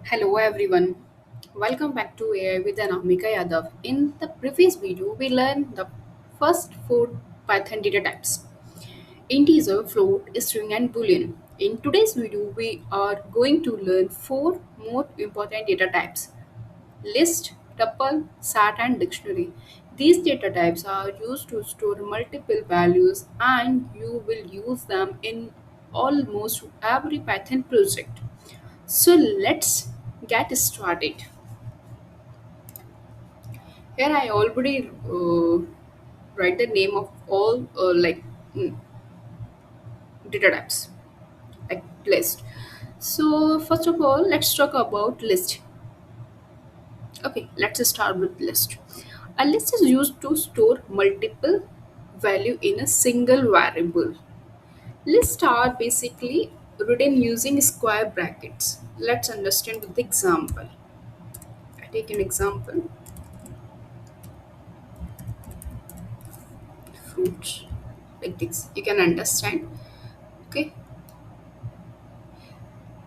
Hello everyone. Welcome back to AI with Anamika Yadav. In the previous video, we learned the first four Python data types: integer, float, string, and boolean. In today's video, we are going to learn four more important data types: list, tuple, sat, and dictionary. These data types are used to store multiple values, and you will use them in almost every Python project. So let's get started. Here I already write the name of all data types like list. So first of all, let's talk about list. Okay, let's start with list. A list is used to store multiple value in a single variable. Lists are basically written using square brackets. Let's understand with the example. I take an example. Fruits like this. You can understand. Okay,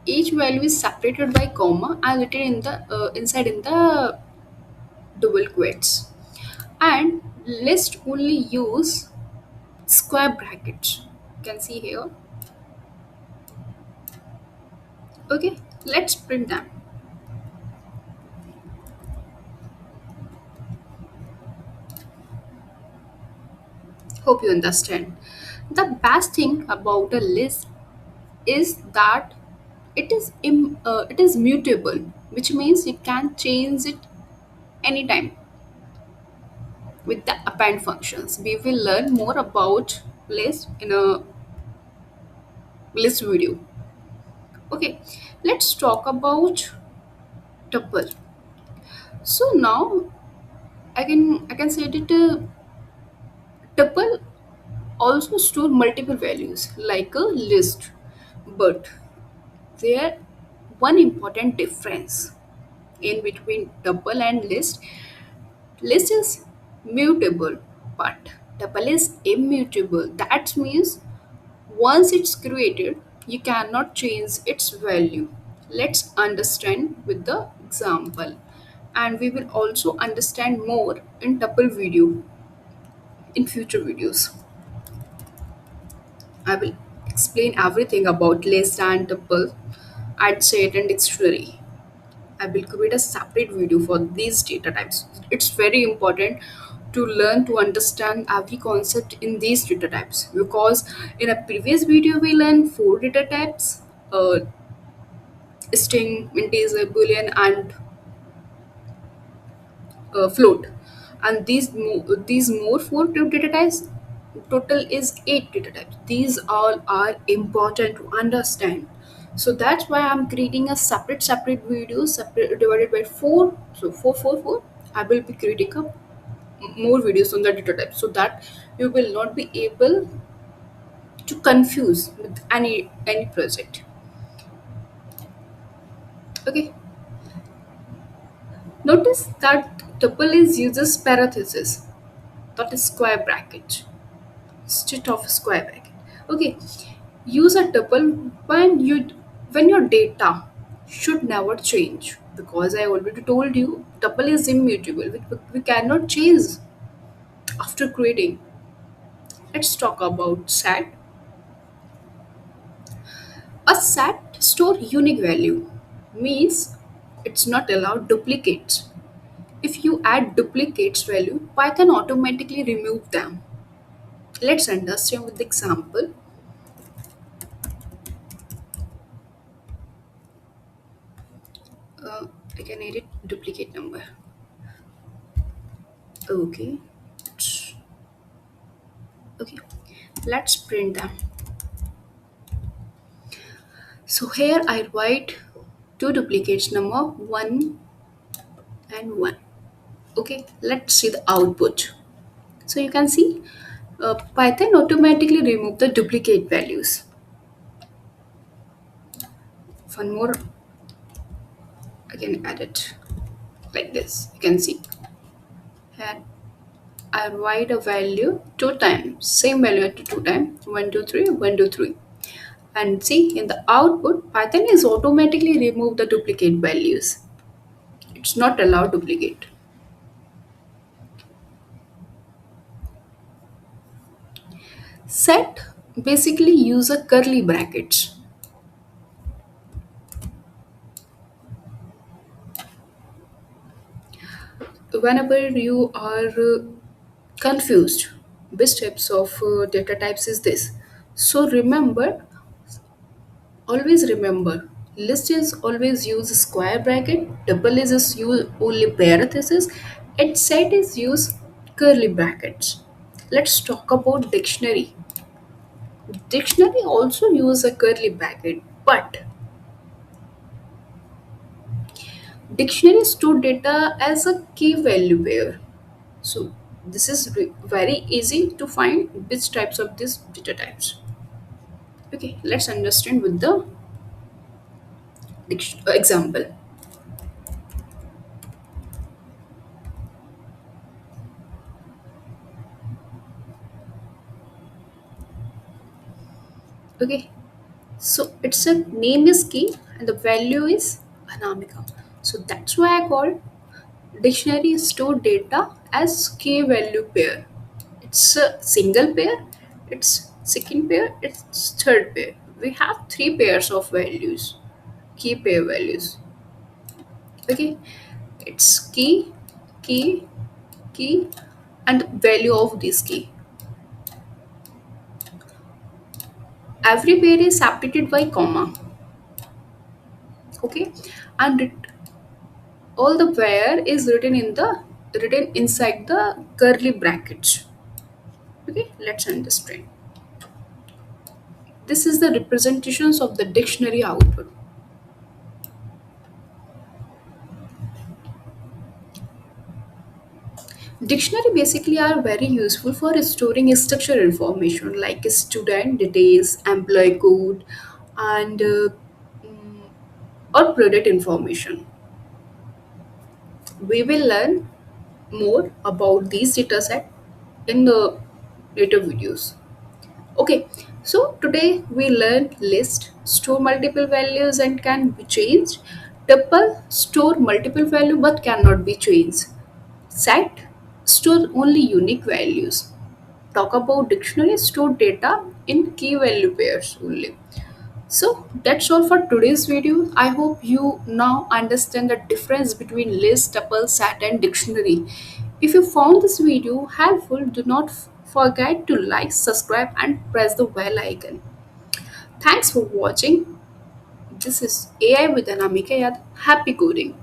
each value is separated by comma and written in the inside in the double quotes, and list only use square brackets. You can see here. Okay, let's print them. Hope you understand. The best thing about a list is that it is mutable, which means you can change it anytime with the append functions. We will learn more about list in a list video. Okay, let's talk about tuple. So now I can say that tuple also store multiple values like a list, but there one important difference in between tuple and list. List is mutable, but tuple is immutable. That means once it's created, you cannot change its value. Let's understand with the example, and we will also understand more in tuple video in future videos. I will explain everything about list and tuple, add set and dictionary. I will create a separate video for these data types. It's very important to learn to understand every concept in these data types, because in a previous video we learned four data types: uh, string, integer, boolean, and float. And these more four data types, total is eight data types. These all are important to understand. So that's why I'm creating a separate video, separate divided by four. So four. I will be creating up more videos on the data type, so that you will not be able to confuse with any project. Okay. Notice that tuple is uses parenthesis, that is square bracket, instead of square bracket. Okay, use a tuple when your data should never change, because I already told you tuple is immutable. We cannot change after creating. Let's talk about set. A set store unique value, means it's not allowed duplicates. If you add duplicates value, Python automatically remove them. Let's understand with the example. uh, I can edit duplicate number. Okay. Okay. Let's print them. So here I write two duplicates number 1 and 1. Okay. Let's see the output. So you can see Python automatically remove the duplicate values. One more, I can add it like this. You can see here I write a value two times, same value to two times, 1 2 3, 1 2 3. And see, in the output, Python is automatically remove the duplicate values. It's not allowed duplicate. Set basically use a curly brackets. Whenever you are confused, which types of data types is this? So remember, always remember, list is always use square bracket, double is use only parenthesis, and set is use curly brackets. Let's talk about dictionary. Dictionary also use a curly bracket, but dictionary store data as a key value pair. So this is very easy to find which types of these data types. Okay, let's understand with the example. Okay, so it's a name is key and the value is Anamika. So that's why I call dictionary store data as key value pair. It's a single pair, it's second pair, it's third pair. We have three pairs of values, key pair values. Okay, it's key, key, and value of this key. Every pair is separated by comma. Okay, and all the where is written inside the curly brackets. Okay, let's understand. This is the representations of the dictionary output. Dictionary basically are very useful for storing structured information like student details, employee code, and mm, or product information. We will learn more about these dataset in the later videos. Okay, so today we learn list, store multiple values and can be changed. Tuple store multiple value but cannot be changed. Set store only unique values. Talk about dictionary store data in key value pairs only. So that's all for today's video. I hope you now understand the difference between list, tuple, set, and dictionary. If you found this video helpful, do not forget to like, subscribe, and press the bell icon. Thanks for watching. This is AI with Anamika Yad. Happy coding.